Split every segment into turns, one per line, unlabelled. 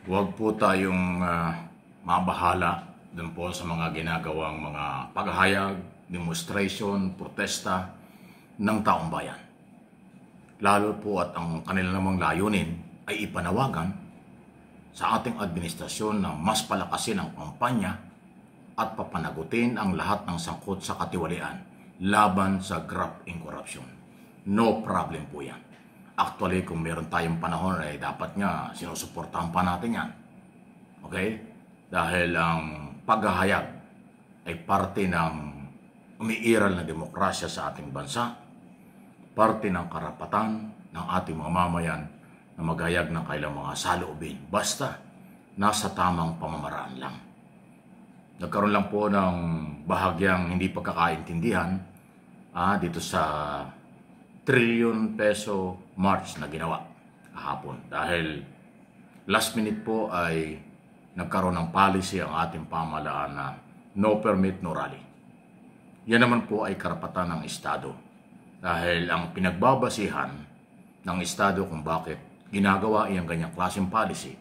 Huwag po tayong mabahala dun po sa mga ginagawang mga paghahayag, demonstration, protesta ng taong bayan. Lalo po at ang kanilang namang layunin ay ipanawagan sa ating administrasyon na mas palakasin ang kampanya at papanagutin ang lahat ng sangkot sa katiwalian laban sa graft and corruption. No problem po yan. Actually, kung meron tayong panahon ay dapat nga sinusuportahan pa natin yan. Okay? Dahil ang paghahayag ay parte ng umiiral na demokrasya sa ating bansa, parte ng karapatan ng ating mga mamayan na maghayag ng kailang mga saloobin. Basta nasa tamang pamamaraan lang. Nagkaroon lang po ng bahagyang hindi pagkakaintindihan dito sa trillion peso march na ginawa kahapon. Dahil last minute po ay nagkaroon ng policy ang ating pamahalaan na no permit, no rally. Yan naman po ay karapatan ng Estado. Dahil ang pinagbabasihan ng Estado kung bakit ginagawa iyang ganyang klaseng policy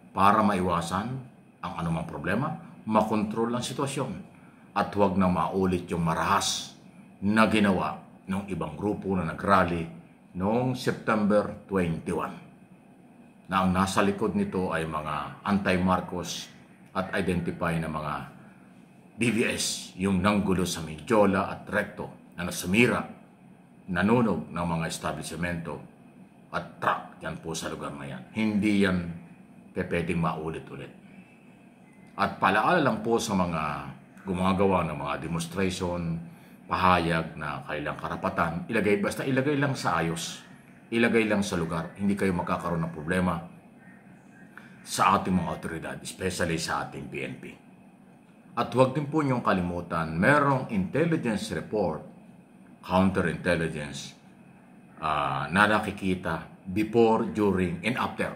para maiwasan ang anumang problema, makontrol ang sitwasyon at huwag na maulit yung marahas na ginawa ng ibang grupo na nagrally noong September 21. Na ang nasa likod nito ay mga anti-Marcos at identify na mga DVS, yung nanggulo sa Mindiola at Recto na nasumira, nanunog ng mga establishmento at truck yan po sa lugar na yan. Hindi yan pwedeng maulit-ulit. At palaala lang po sa mga gumagawa ng mga demonstration, pahayag na kailang karapatan, basta ilagay lang sa ayos, ilagay lang sa lugar, hindi kayo magkakaroon ng problema sa ating mga otoridad, especially sa ating PNP. At huwag din po niyong kalimutan, merong intelligence report, counterintelligence, na nakikita before, during, and after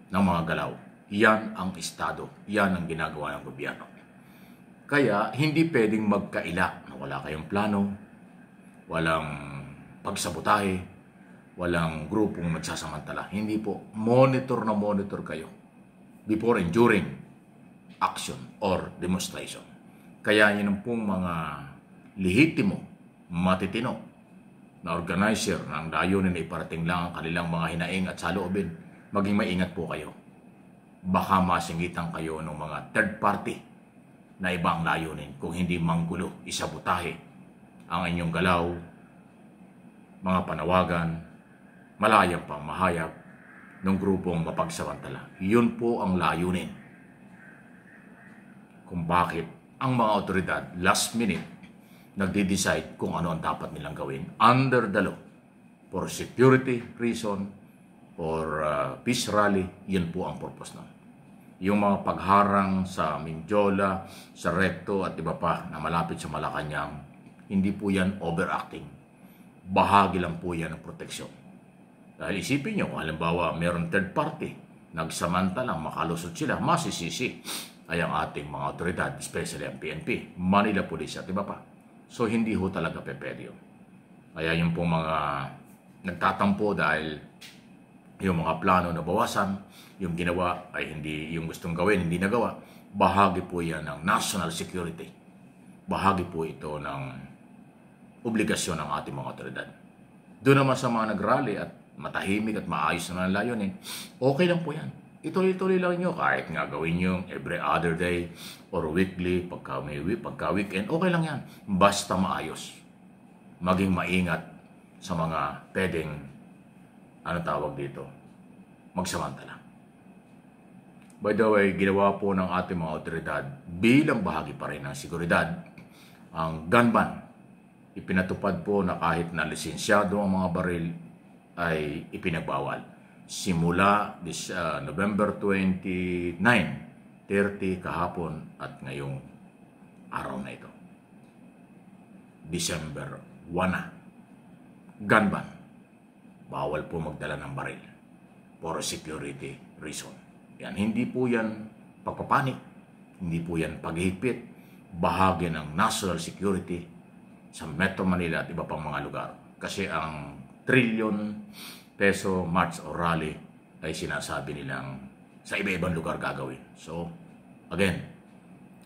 ng mga galaw. Yan ang Estado, yan ang ginagawa ng gobyerno. Kaya hindi pwedeng magkaila na wala kayong plano, walang pagsabotahe, walang grupong magsasamantala. Hindi po. Monitor na monitor kayo before and during action or demonstration. Kaya yun ang pong mga lehitimo, matitino na organizer ng layunin na iparating lang ang kanilang mga hinaing at saloobin. Maging maingat po kayo. Baka masingitan kayo ng mga third party na ibang layunin kung hindi manggulo, isabotahe ang inyong galaw, mga panawagan, malayang pamahayag ng grupong mapagsamantala. Yun po ang layunin. Kung bakit ang mga otoridad last minute nagde-decide kung ano ang dapat nilang gawin under the law for security reason or peace rally, yun po ang purpose nun. Yung mga pagharang sa Mindiola, sa Recto at iba pa na malapit sa Malacanang, hindi po yan overacting. Bahagi lang po yan ng proteksyon. Dahil isipin nyo, halimbawa meron third party, nagsamantalang makalusot sila, masisisi ay ang ating mga otoridad, especially ang PNP, Manila Police at iba pa. So hindi ho talaga pwede yun. Kaya yung pong mga nagtatampo dahil yung mga plano na bawasan, yung ginawa ay hindi, yung gustong gawin, hindi nagawa, bahagi po yan ng national security. Bahagi po ito ng obligasyon ng ating mga otoridad. Doon naman sa mga nag-rally at matahimik at maayos na layunin, okay lang po yan. Ituloy-tuloy lang nyo, kahit nga gawin nyo every other day or weekly, pagka weekend, okay lang yan. Basta maayos. Maging maingat sa mga pwedeng, magsamantala. By the way, ginawa po ng ating mga otoridad bilang bahagi pa rin ng seguridad ang gun ban. Ipinatupad po na kahit na lisensyado ang mga baril ay ipinagbawal. Simula November 29, 30 kahapon at ngayong araw na ito. December 1 na. Gun ban. Bawal po magdala ng baril for security reason. Yan, hindi po yan pagpapanik, hindi po yan paghihigpit, bahagi ng national security sa Metro Manila at iba pang mga lugar. Kasi ang trillion peso march o rally ay sinasabi nilang sa iba-ibang lugar gagawin. So, again,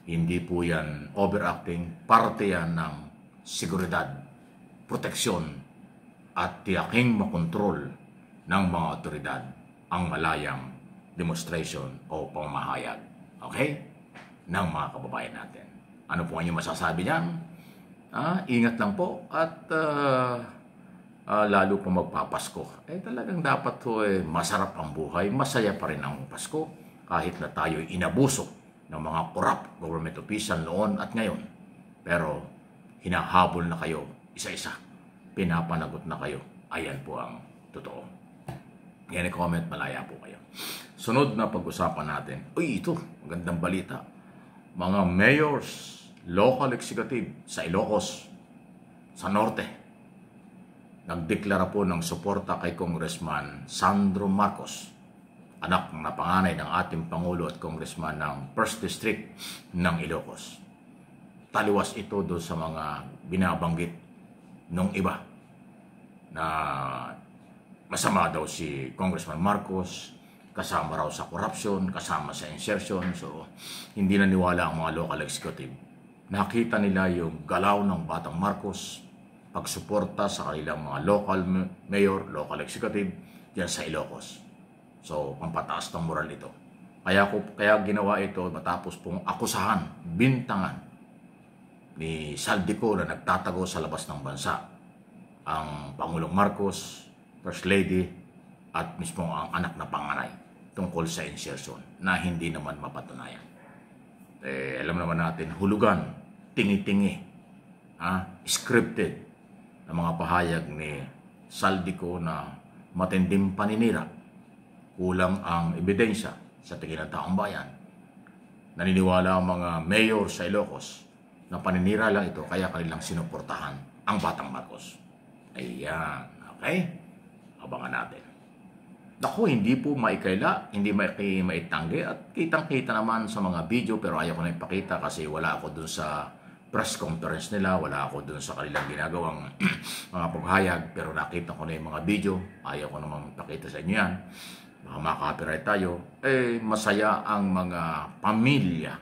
hindi po yan overacting, parte yan ng seguridad, proteksyon, at tiyaking makontrol ng mga otoridad ang malayang demonstration o pamahayag, okay, ng mga kababayan natin. Ano po ang inyong masasabi niyan? Ingat lang po at lalo po magpapasko. Talagang dapat po masarap ang buhay, masaya pa rin ang Pasko kahit na tayo inabuso ng mga corrupt government official noon at ngayon. Pero hinahabol na kayo isa-isa, pinapanagot na kayo. Ayan po ang totoo. Yan i-comment, malaya po kayo. Sunod na pag-usapan natin, ito, magandang balita. Mga mayors, local executive sa Ilocos, sa Norte, nagdeklara po ng suporta kay Congressman Sandro Marcos, anak na panganay ng ating Pangulo at Congressman ng 1st District ng Ilocos. Taliwas ito doon sa mga binabanggit nung iba na masama daw si Congressman Marcos, kasama raw sa corruption, kasama sa insertion. So, hindi naniwala ang mga local executive. Nakita nila yung galaw ng Batang Marcos, pagsuporta sa kanilang mga local mayor, local executive, diyan sa Ilocos. So, pampataas ng moral ito. Kaya ginawa ito matapos pong akusahan, bintangan ni Saldico na nagtatago sa labas ng bansa ang Pangulong Marcos, First Lady, at mismo ang anak na panganay tungkol sa insertion na hindi naman mapatunayan. Alam naman natin, hulugan, tingi-tingi, scripted na mga pahayag ni Saldico na matinding paninira. Kulang ang ebidensya sa tingin ng taong bayan. Naniniwala ang mga mayor sa Ilocos na paninira lang ito kaya kanilang sinuportahan ang Batang Marcos. Ayan, okay? Abangan natin. Naku, hindi po maikaila, hindi maitanggi at kitang-kita naman sa mga video pero ayaw ko na ipakita kasi wala ako dun sa press conference nila, wala ako dun sa kanilang ginagawang mga paghayag pero nakita ko na yung mga video, ayaw ko namang ipakita sa inyo yan. Baka maka-copyright tayo. Masaya ang mga pamilya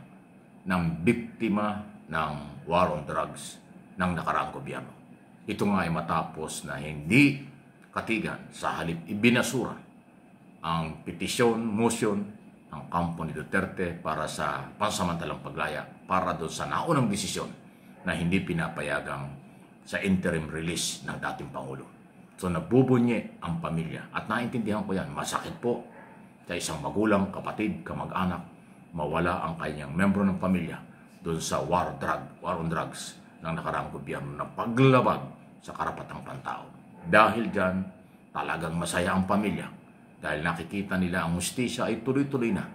ng biktima ng war on drugs ng nakaraang gobyerno. Ito nga ay matapos na hindi katigan sa halip ibinasura ang petisyon, motion ng kampo ni Duterte para sa pansamantalang paglaya para doon sa naunang desisyon na hindi pinapayagang sa interim release ng dating Pangulo. So nabubunye ang pamilya at naintindihan ko yan, masakit po sa isang magulang, kapatid, kamag-anak, mawala ang kanyang membro ng pamilya doon sa war on drugs ng nakaraang gobyerno na paglabag sa karapatang pantao. Dahil dyan, talagang masaya ang pamilya dahil nakikita nila ang hustisya ay tuloy-tuloy na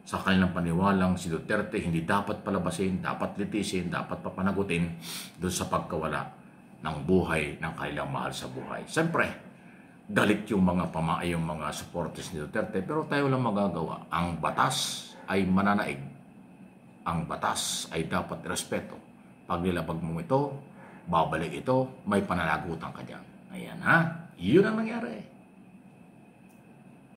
sa kanilang paniwalang si Duterte hindi dapat palabasin, dapat litisin, dapat papanagutin doon sa pagkawala ng buhay ng kanilang mahal sa buhay. Siyempre, galit yung mga yung mga supporters ni Duterte pero tayo lang magagawa. Ang batas ay mananaig. Ang batas ay dapat respeto. Pag nilabag mo ito, babalik ito, may pananagutan ka dyan. Ayan ha, yun ang nangyari.